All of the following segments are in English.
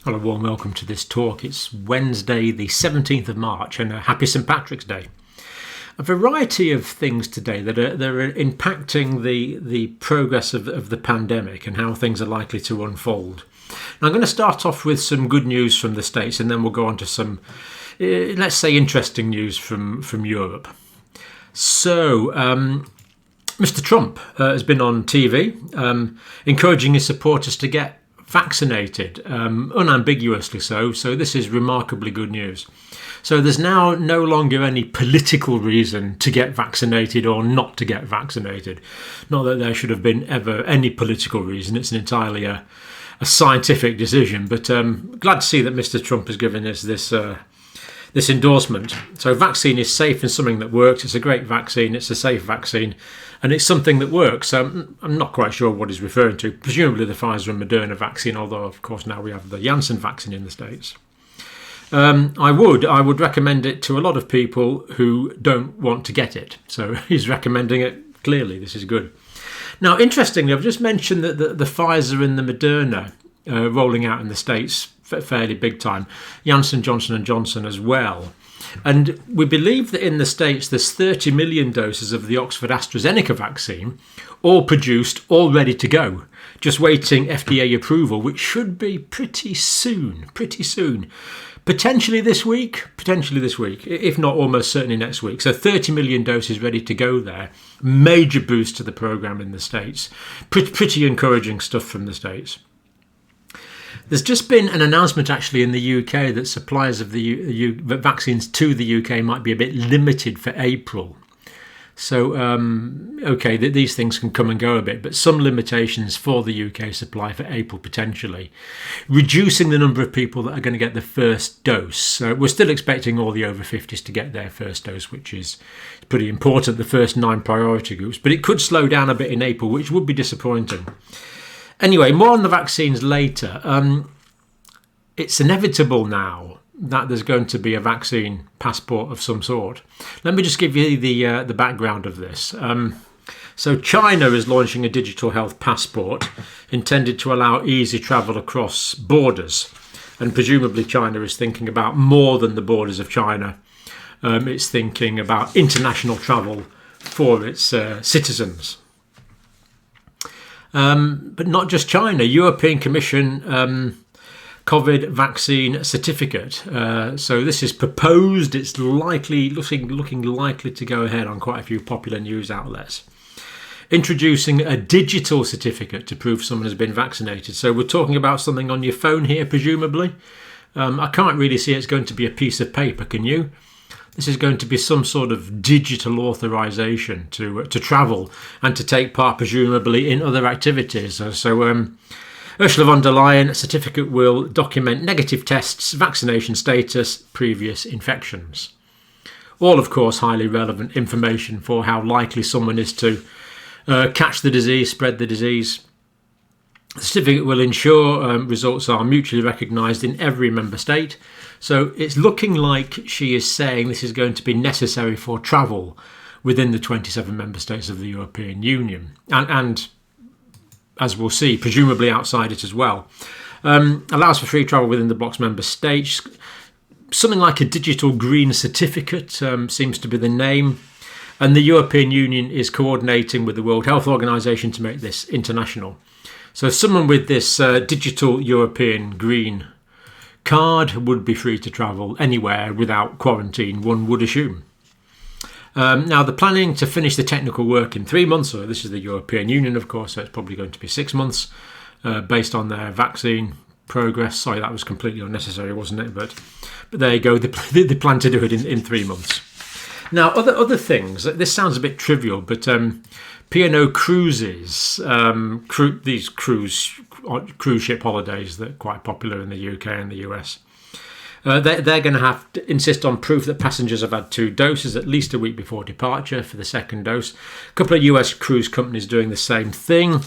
Hello, warm welcome to this talk. It's Wednesday, the 17th of March, and a happy St. Patrick's Day. A variety of things today that are impacting the progress of the pandemic and how things are likely to unfold. Now, I'm going to start off with some good news from the States, and then we'll go on to some, let's say, interesting news from Europe. So, Mr. Trump has been on TV encouraging his supporters to get vaccinated, unambiguously so. So this is remarkably good news. So there's now no longer any political reason to get vaccinated or not to get vaccinated. Not that there should have been ever any political reason. It's entirely a scientific decision. But glad to see that Mr. Trump has given us this endorsement. So vaccine is safe and something that works. It's a great vaccine. It's a safe vaccine. And it's something that works. So I'm not quite sure what he's referring to. Presumably the Pfizer and Moderna vaccine, although, of course, now we have the Janssen vaccine in the States. I would recommend it to a lot of people who don't want to get it. So he's recommending it clearly. This is good. Now, interestingly, I've just mentioned that the Pfizer and the Moderna rolling out in the States fairly big time. Janssen, Johnson & Johnson as well. And we believe that in the States there's 30 million doses of the Oxford AstraZeneca vaccine, all produced, all ready to go, just waiting FDA approval, which should be pretty soon. Potentially this week, if not almost certainly next week. So 30 million doses ready to go there. Major boost to the programme in the States. Pretty encouraging stuff from the States. There's just been an announcement actually in the UK that supplies of the vaccines to the UK might be a bit limited for April. So, okay, these things can come and go a bit, but some limitations for the UK supply for April potentially. Reducing the number of people that are going to get the first dose. So we're still expecting all the over 50s to get their first dose, which is pretty important, the first 9 priority groups. But it could slow down a bit in April, which would be disappointing. Anyway, more on the vaccines later. It's inevitable now that there's going to be a vaccine passport of some sort. Let me just give you the background of this. So China is launching a digital health passport intended to allow easy travel across borders. And presumably China is thinking about more than the borders of China. It's thinking about international travel for its citizens. But not just China. European Commission COVID vaccine certificate. So this is proposed. It's looking likely to go ahead on quite a few popular news outlets. Introducing a digital certificate to prove someone has been vaccinated. So we're talking about something on your phone here, presumably. I can't really see it's going to be a piece of paper, can you? This is going to be some sort of digital authorization to travel and to take part, presumably, in other activities. So Ursula von der Leyen certificate will document negative tests, vaccination status, previous infections. All, of course, highly relevant information for how likely someone is to catch the disease, spread the disease. The certificate will ensure results are mutually recognised in every member state. So it's looking like she is saying this is going to be necessary for travel within the 27 member states of the European Union. And as we'll see, presumably outside it as well. Allows for free travel within the bloc's member states. Something like a digital green certificate seems to be the name. And the European Union is coordinating with the World Health Organization to make this international. So someone with this digital European green card would be free to travel anywhere without quarantine, one would assume. Now, they're planning to finish the technical work in 3 months. So this is the European Union, of course, so it's probably going to be 6 months based on their vaccine progress. Sorry, that was completely unnecessary, wasn't it? But there you go. They plan to do it in 3 months. Now, other things. This sounds a bit trivial, but P&O Cruises, these cruise ship holidays that are quite popular in the UK and the US. They're going to have to insist on proof that passengers have had 2 doses at least a week before departure for the second dose. A couple of US cruise companies doing the same thing.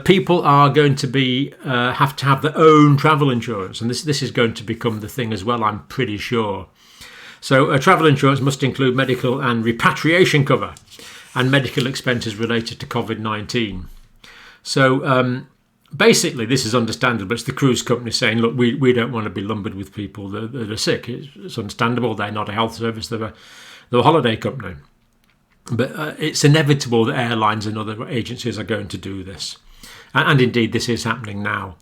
People are going to have to have their own travel insurance, and this is going to become the thing as well, I'm pretty sure. So travel insurance must include medical and repatriation cover and medical expenses related to COVID-19. So Basically, this is understandable. It's the cruise company saying, look, we don't want to be lumbered with people that are sick. It's understandable. They're not a health service. They're a holiday company. But it's inevitable that airlines and other agencies are going to do this. And indeed, this is happening now.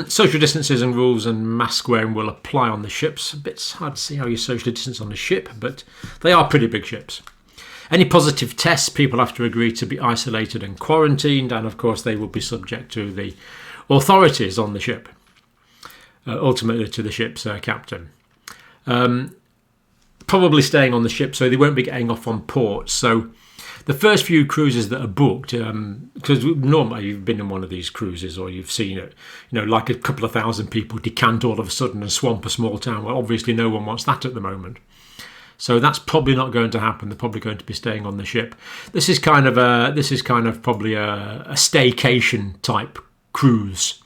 Social distancing rules and mask wearing will apply on the ships. A bit hard to see how you socially distance on a ship, but they are pretty big ships. Any positive tests, people have to agree to be isolated and quarantined, and of course they will be subject to the authorities on the ship, ultimately to the ship's captain. Probably staying on the ship, so they won't be getting off on ports. So the first few cruises that are booked, because normally you've been in one of these cruises or you've seen it, like a couple of thousand people decant all of a sudden and swamp a small town. Well, obviously no one wants that at the moment. So that's probably not going to happen. They're probably going to be staying on the ship. This is kind of probably a staycation type cruise.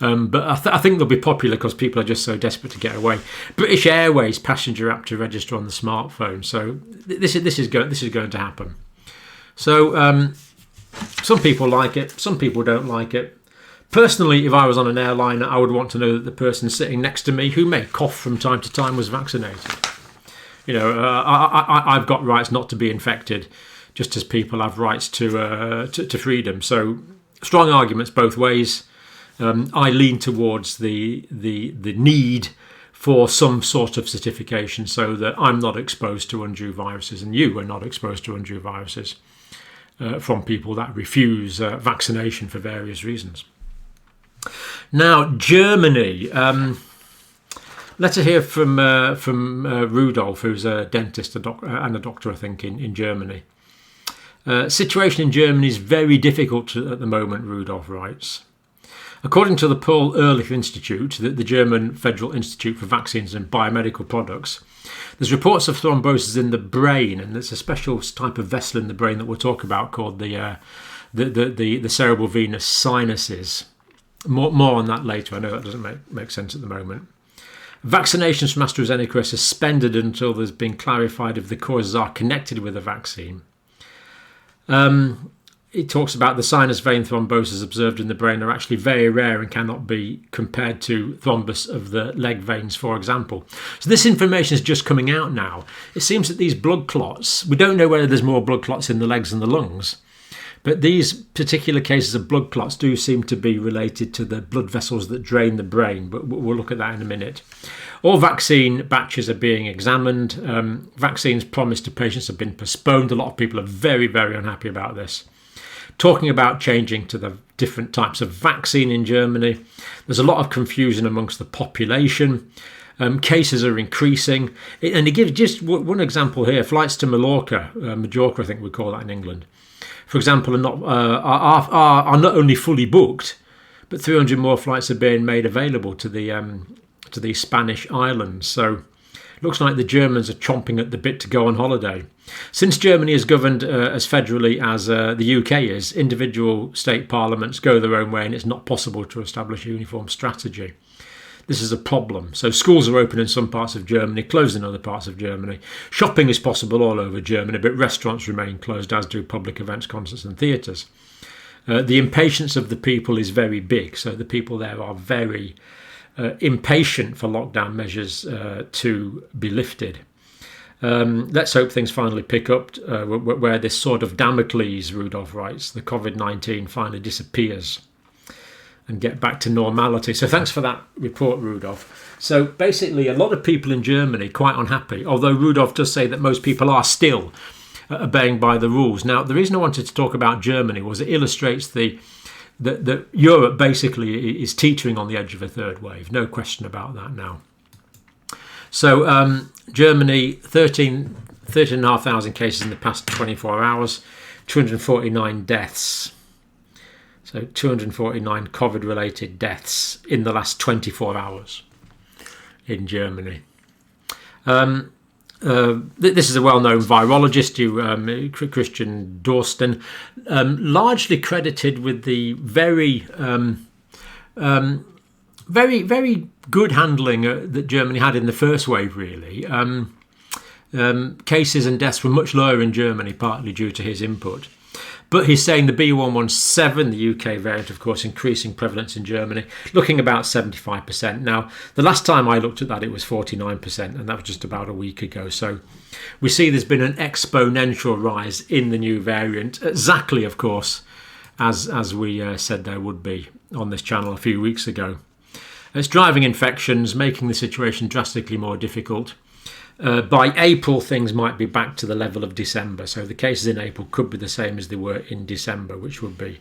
But I think they'll be popular because people are just so desperate to get away. British Airways passenger app to register on the smartphone. So this is going to happen. So some people like it, some people don't like it. Personally, if I was on an airliner, I would want to know that the person sitting next to me, who may cough from time to time, was vaccinated. I've got rights not to be infected, just as people have rights to freedom. So strong arguments both ways. I lean towards the need for some sort of certification so that I'm not exposed to undue viruses and you are not exposed to undue viruses from people that refuse vaccination for various reasons. Now, Germany. Letter here from Rudolf, who's a dentist and a doctor, I think, in Germany. Situation in Germany is very difficult at the moment, Rudolf writes. According to the Paul-Ehrlich-Institute, the German Federal Institute for Vaccines and Biomedical Products, there's reports of thrombosis in the brain, and there's a special type of vessel in the brain that we'll talk about called the cerebral venous sinuses. More on that later. I know that doesn't make sense at the moment. Vaccinations from AstraZeneca are suspended until there's been clarified if the causes are connected with a vaccine. It talks about the sinus vein thrombosis observed in the brain are actually very rare and cannot be compared to thrombus of the leg veins, for example. So this information is just coming out now. It seems that these blood clots, we don't know whether there's more blood clots in the legs and the lungs, but these particular cases of blood clots do seem to be related to the blood vessels that drain the brain, but we'll look at that in a minute. All vaccine batches are being examined. Vaccines promised to patients have been postponed. A lot of people are very, very unhappy about this. Talking about changing to the different types of vaccine in Germany. There's a lot of confusion amongst the population. Cases are increasing. And it gives just one example here. Flights to Majorca, I think we call that in England, for example, are not only fully booked, but 300 more flights are being made available to the Spanish islands. So it looks like the Germans are chomping at the bit to go on holiday. Since Germany is governed as federally as the UK is, individual state parliaments go their own way and it's not possible to establish a uniform strategy. This is a problem. So schools are open in some parts of Germany, closed in other parts of Germany. Shopping is possible all over Germany, but restaurants remain closed, as do public events, concerts and theatres. The impatience of the people is very big. So the people there are very impatient for lockdown measures to be lifted. Let's hope things finally pick up where this sword of Damocles, Rudolf writes, the COVID-19 finally disappears and get back to normality. So thanks for that report, Rudolf. So basically, a lot of people in Germany quite unhappy, although Rudolf does say that most people are still obeying by the rules. Now, the reason I wanted to talk about Germany was it illustrates that Europe basically is teetering on the edge of a third wave. No question about that now. So Germany, 13,500 cases in the past 24 hours, 249 deaths. So 249 COVID-related deaths in the last 24 hours in Germany. This is a well-known virologist, Christian Drosten, largely credited with the very good handling that Germany had in the first wave, really. Cases and deaths were much lower in Germany, partly due to his input. But he's saying the B117, the UK variant, of course, increasing prevalence in Germany, looking about 75%. Now, the last time I looked at that, it was 49%, and that was just about a week ago. So we see there's been an exponential rise in the new variant, exactly, of course, as we said there would be on this channel a few weeks ago. It's driving infections, making the situation drastically more difficult. By April, things might be back to the level of December. So the cases in April could be the same as they were in December, which would be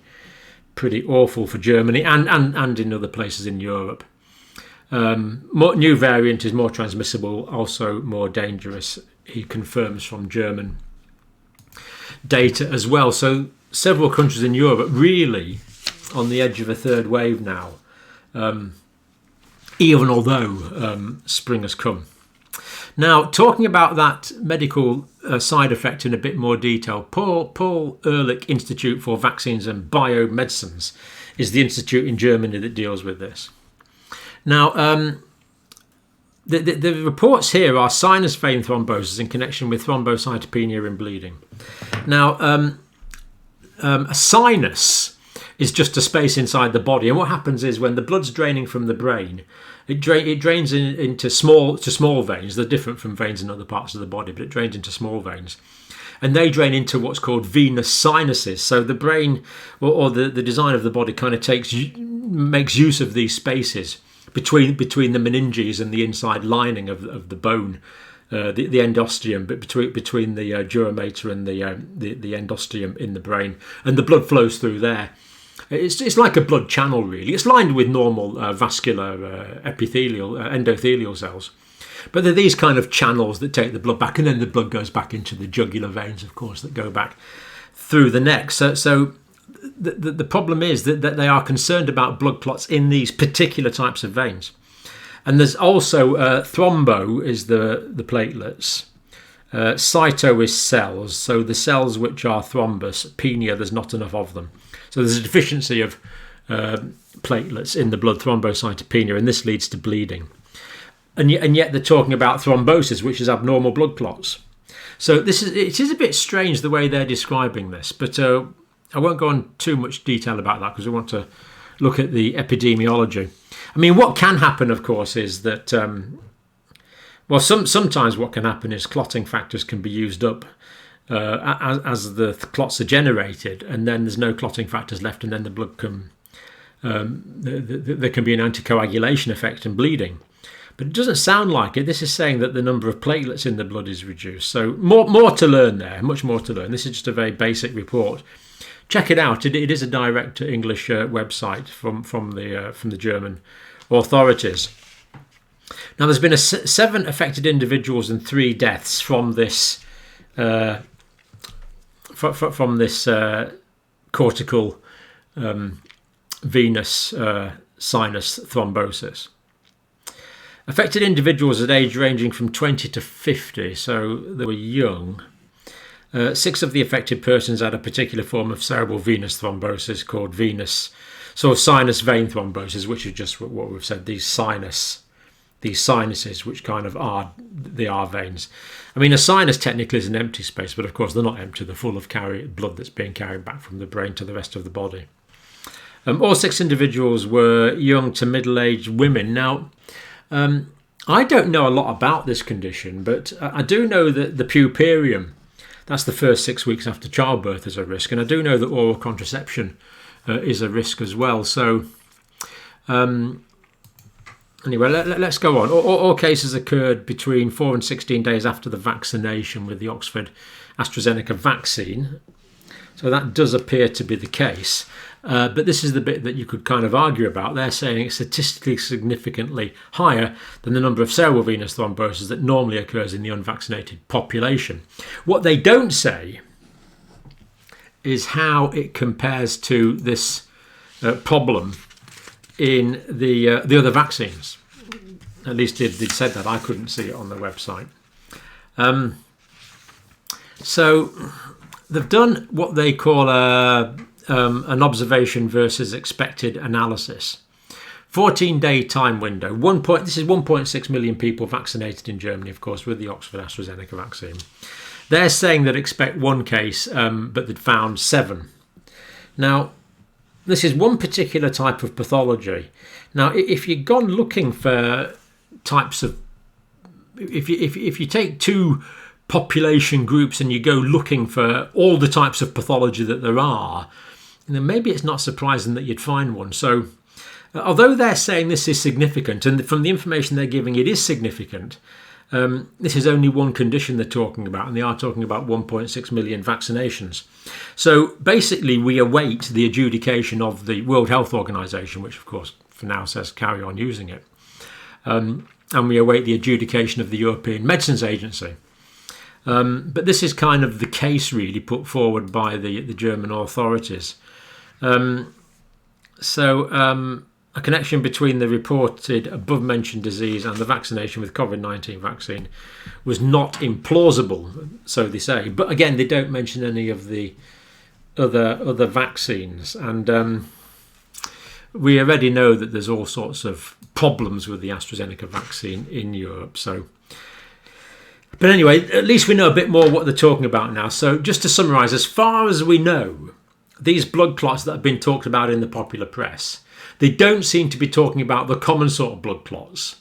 pretty awful for Germany and in other places in Europe. New variant is more transmissible, also more dangerous. He confirms from German data as well. So several countries in Europe really on the edge of a third wave now, even although spring has come. Now, talking about that medical side effect in a bit more detail, Paul-Ehrlich-Institute for Vaccines and Biomedicines is the institute in Germany that deals with this. Now, the reports here are sinus vein thrombosis in connection with thrombocytopenia and bleeding. Now, a sinus is just a space inside the body, and what happens is when the blood's draining from the brain, it drains into small veins. They're different from veins in other parts of the body, but it drains into small veins, and they drain into what's called venous sinuses. So the brain or the design of the body kind of makes use of these spaces between the meninges and the inside lining of the bone, the endosteum, but between the dura mater and the endosteum in the brain, and the blood flows through there. It's like a blood channel, really. It's lined with normal vascular endothelial cells. But they're these kind of channels that take the blood back, and then the blood goes back into the jugular veins, of course, that go back through the neck. So the problem is that they are concerned about blood clots in these particular types of veins. And there's also thrombo is the platelets. Cyto is cells, so the cells which are thrombus, penia, there's not enough of them. So there's a deficiency of platelets in the blood, thrombocytopenia, and this leads to bleeding. And yet they're talking about thrombosis, which is abnormal blood clots. So it is a bit strange the way they're describing this, but I won't go on too much detail about that because we want to look at the epidemiology. I mean, what can happen, of course, is that sometimes what can happen is clotting factors can be used up as the clots are generated, and then there's no clotting factors left, and then the blood can there can be an anticoagulation effect and bleeding. But it doesn't sound like it. This is saying that the number of platelets in the blood is reduced. So more to learn there, much more to learn. This is just a very basic report. Check it out. It is a direct English website from the German authorities. Now, there's been 7 affected individuals and 3 deaths from this cortical venous sinus thrombosis. Affected individuals at age ranging from 20 to 50, so they were young. 6 of the affected persons had a particular form of cerebral venous thrombosis called sinus vein thrombosis, which is just what we've said, these sinuses, which kind of are veins. I mean, a sinus technically is an empty space, but of course they're not empty. They're full of blood that's being carried back from the brain to the rest of the body. All 6 individuals were young to middle-aged women. Now, I don't know a lot about this condition, but I do know that the puerperium, that's the first 6 weeks after childbirth, is a risk, and I do know that oral contraception is a risk as well. So anyway, let's go on. All cases occurred between 4 and 16 days after the vaccination with the Oxford AstraZeneca vaccine. So that does appear to be the case. But this is the bit that you could kind of argue about. They're saying it's statistically significantly higher than the number of cerebral venous thrombosis that normally occurs in the unvaccinated population. What they don't say is how it compares to this problem in the other vaccines. At least they'd said that. I couldn't see it on the website. So they've done what they call an observation versus expected analysis. 14-day time window. This is 1.6 million people vaccinated in Germany, of course, with the Oxford AstraZeneca vaccine. They're saying that expect 1 case, but they'd found 7. Now, this is one particular type of pathology. Now, if you've gone looking for types of, if you take two population groups and you go looking for all the types of pathology that there are, then maybe it's not surprising that you'd find one. So, although they're saying this is significant, and from the information they're giving, it is significant. This is only one condition they're talking about, and they are talking about 1.6 million vaccinations. So basically, we await the adjudication of the World Health Organization, which of course for now says carry on using it. And we await the adjudication of the European Medicines Agency. But this is kind of the case really put forward by the German authorities. A connection between the reported above-mentioned disease and the vaccination with COVID-19 vaccine was not implausible, so they say. But again, they don't mention any of the other vaccines. And we already know that there's all sorts of problems with the AstraZeneca vaccine in Europe. But anyway, at least we know a bit more what they're talking about now. So just to summarise, as far as we know, these blood clots that have been talked about in the popular press, they don't seem to be talking about the common sort of blood clots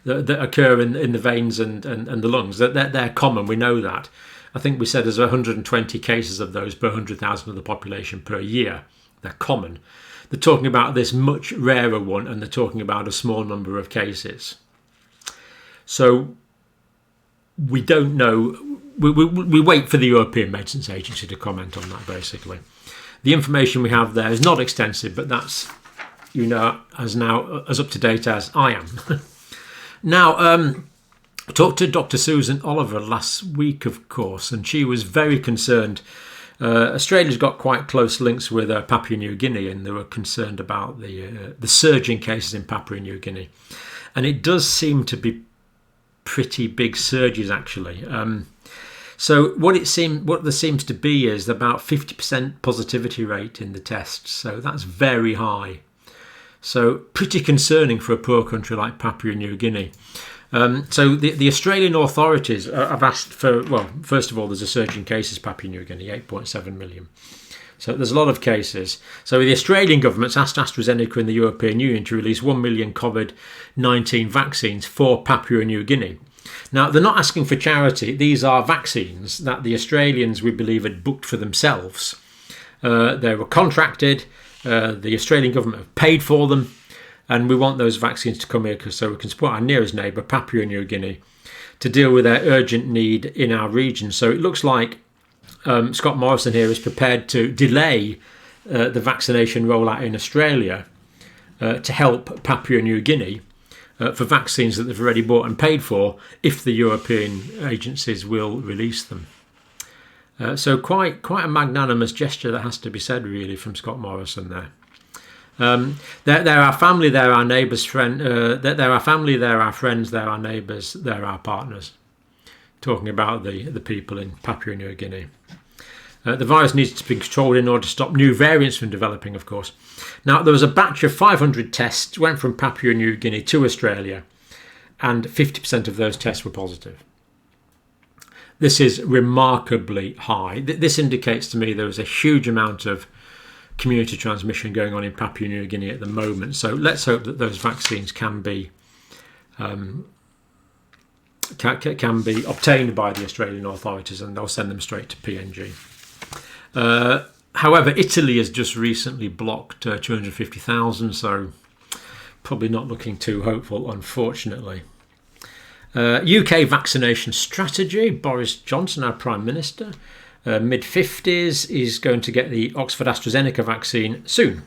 that occur in the veins and the lungs. They're common, we know that. I think we said there's 120 cases of those per 100,000 of the population per year. They're common. They're talking about this much rarer one, and they're talking about a small number of cases. So we don't know. We wait for the European Medicines Agency to comment on that, basically. The information we have there is not extensive, but that's, as up to date as I am. Now, I talked to Dr. Susan Oliver last week, of course, and she was very concerned. Australia's got quite close links with Papua New Guinea, and they were concerned about the surging cases in Papua New Guinea. And it does seem to be pretty big surges, actually. So what there seems to be is about 50% positivity rate in the tests. So that's very high. So pretty concerning for a poor country like Papua New Guinea. So the Australian authorities have asked for, well, first of all, there's a surge in cases, Papua New Guinea, 8.7 million. So there's a lot of cases. So the Australian government's asked AstraZeneca and the European Union to release 1 million COVID-19 vaccines for Papua New Guinea. Now, they're not asking for charity. These are vaccines that the Australians, we believe, had booked for themselves. They were contracted. The Australian government have paid for them. And we want those vaccines to come here so we can support our nearest neighbour, Papua New Guinea, to deal with their urgent need in our region. So it looks like Scott Morrison here is prepared to delay the vaccination rollout in Australia to help Papua New Guinea for vaccines that they've already bought and paid for if the European agencies will release them. So quite a magnanimous gesture, that has to be said, really, from Scott Morrison there. They're our family, they're our neighbours, they're our family, they're our friends, they're our neighbours, they're our partners. Talking about the people in Papua New Guinea. The virus needs to be controlled in order to stop new variants from developing, of course. Now, there was a batch of 500 tests went from Papua New Guinea to Australia, and 50% of those tests were positive. This is remarkably high. This indicates to me there was a huge amount of community transmission going on in Papua New Guinea at the moment. So let's hope that those vaccines can be obtained by the Australian authorities, and they'll send them straight to PNG. However, Italy has just recently blocked 250,000, so probably not looking too hopeful, unfortunately. UK vaccination strategy. Boris Johnson, our Prime Minister, mid-50s, is going to get the Oxford AstraZeneca vaccine soon.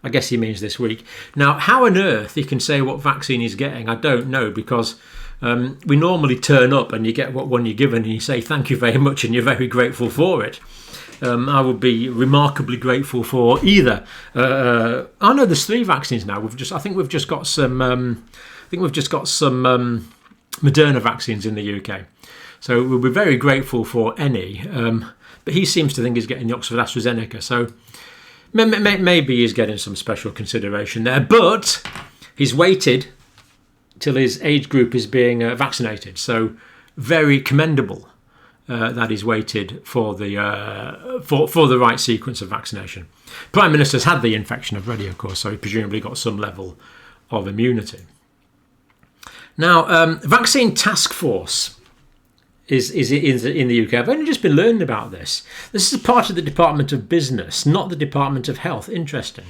I guess he means this week. Now, how on earth he can say what vaccine he's getting, I don't know, because we normally turn up and you get what one you're given and you say thank you very much and you're very grateful for it. I would be remarkably grateful for either. I know there's 3 vaccines now. I think we've just got some Moderna vaccines in the UK. So we'll be very grateful for any. But he seems to think he's getting the Oxford AstraZeneca. So maybe he's getting some special consideration there. But he's waited till his age group is being vaccinated. So very commendable that is weighted for the right sequence of vaccination. Prime Minister's had the infection already, of course, so he presumably got some level of immunity. Now, Vaccine Task Force is in the UK. I've only just been learning about this. This is a part of the Department of Business, not the Department of Health. Interesting.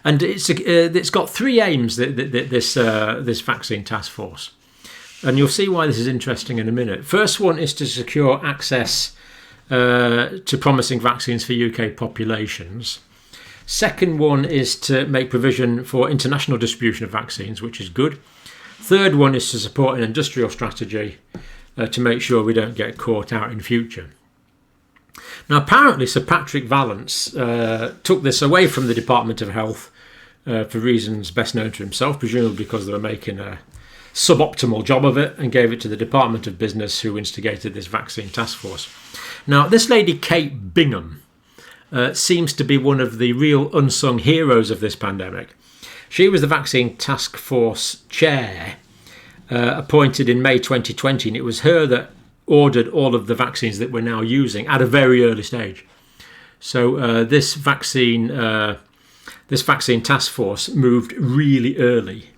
And it's got three aims, this Vaccine Task Force. And you'll see why this is interesting in a minute. First one is to secure access to promising vaccines for UK populations. Second one is to make provision for international distribution of vaccines, which is good. Third one is to support an industrial strategy to make sure we don't get caught out in future. Now, apparently, Sir Patrick Vallance took this away from the Department of Health for reasons best known to himself, presumably because they were making a suboptimal job of it, and gave it to the Department of Business, who instigated this Vaccine Task Force. Now, this lady, Kate Bingham, seems to be one of the real unsung heroes of this pandemic. She was the Vaccine Task Force chair, appointed in May 2020, and it was her that ordered all of the vaccines that we're now using at a very early stage. So this vaccine task force moved really early,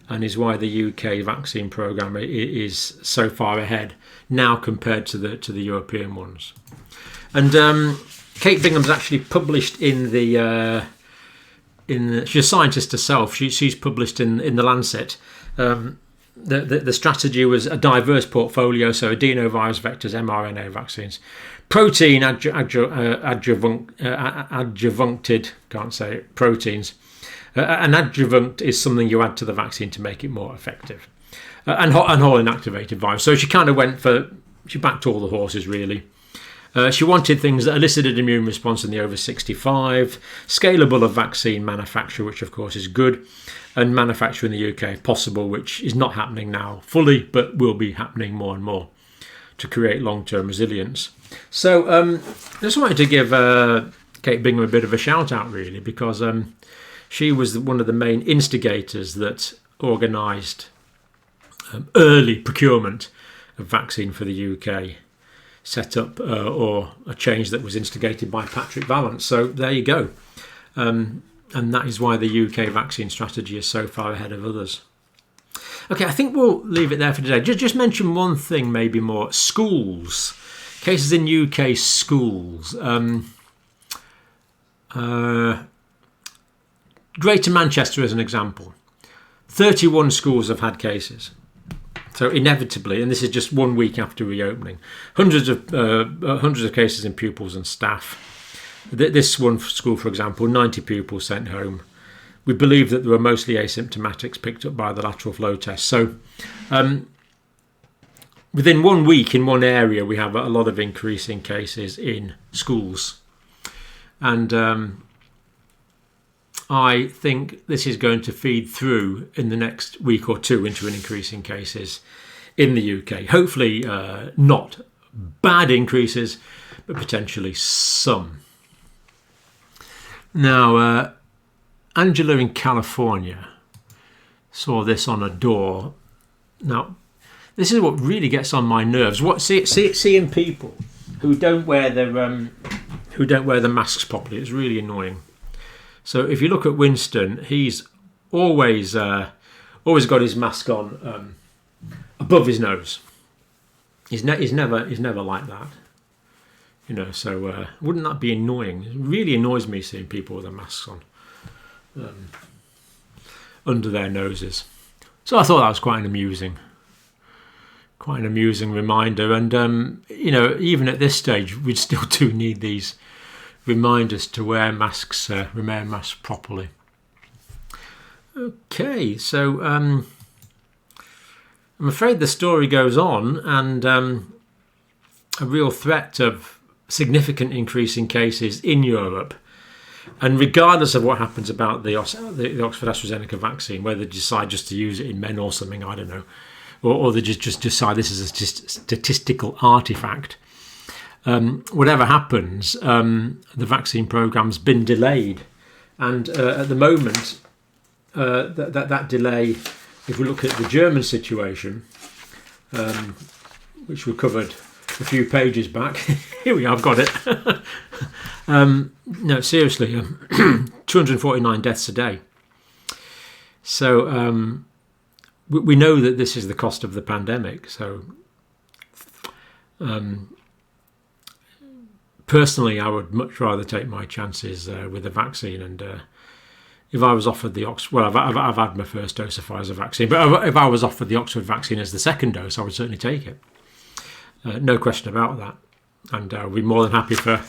and is why the UK vaccine programme is so far ahead now compared to the European ones. And Kate Bingham's actually published in the she's a scientist herself. She's published in the Lancet. The strategy was a diverse portfolio, so adenovirus vectors, mRNA vaccines, protein adjuvanted, can't say it, proteins. An adjuvant is something you add to the vaccine to make it more effective. And whole inactivated virus. So she kind of she backed all the horses, really. She wanted things that elicited immune response in the over 65, scalable of vaccine manufacture, which of course is good, and manufacture in the UK if possible, which is not happening now fully, but will be happening more and more to create long-term resilience. So I just wanted to give Kate Bingham a bit of a shout out, really, because she was one of the main instigators that organised early procurement of vaccine for the UK, set up or a change that was instigated by Patrick Vallance. So there you go. And that is why the UK vaccine strategy is so far ahead of others. Okay, I think we'll leave it there for today. Just mention one thing, maybe more. Schools. Cases in UK schools. Greater Manchester as an example. 31 schools have had cases. So inevitably, and this is just 1 week after reopening, hundreds of cases in pupils and staff. This one school, for example, 90 pupils sent home. We believe that there were mostly asymptomatics picked up by the lateral flow test. So within 1 week in one area, we have a lot of increasing cases in schools. And I think this is going to feed through in the next week or two into an increase in cases in the UK. Hopefully not bad increases, but potentially some. Now, Angela in California saw this on a door. Now, this is what really gets on my nerves. Seeing people who don't wear their masks properly. It's really annoying. So if you look at Winston, he's always got his mask on above his nose. He's never like that. You know, so wouldn't that be annoying? It really annoys me seeing people with their masks on under their noses. So I thought that was quite an amusing reminder. And you know, even at this stage, we still do need these reminders to wear masks, remain masks properly. Okay, so I'm afraid the story goes on, and a real threat of significant increase in cases in Europe. And regardless of what happens about the Oxford AstraZeneca vaccine, whether they decide just to use it in men or something, I don't know, or they just decide this is a statistical artifact, whatever happens, the vaccine program's been delayed. And at the moment, that delay, if we look at the German situation, which we covered a few pages back. Here we are, I've got it. No, seriously, 249 deaths a day. So we know that this is the cost of the pandemic. So personally, I would much rather take my chances with the vaccine. And if I was offered the Oxford, well, I've had my first dose of Pfizer vaccine, but if I was offered the Oxford vaccine as the second dose, I would certainly take it. No question about that. And I'd be more than happy for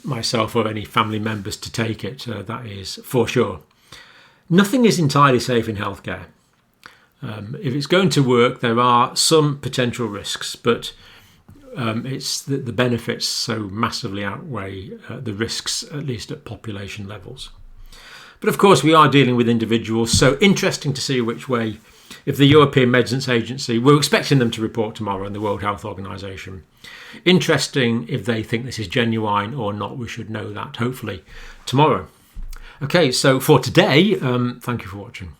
myself or any family members to take it. That is for sure. Nothing is entirely safe in healthcare. If it's going to work, there are some potential risks, but it's the benefits so massively outweigh the risks, at least at population levels. But of course, we are dealing with individuals, so interesting to see which way, if the European Medicines Agency, we're expecting them to report tomorrow, and the World Health Organization. Interesting if they think this is genuine or not. We should know that, hopefully, tomorrow. Okay, so for today, thank you for watching.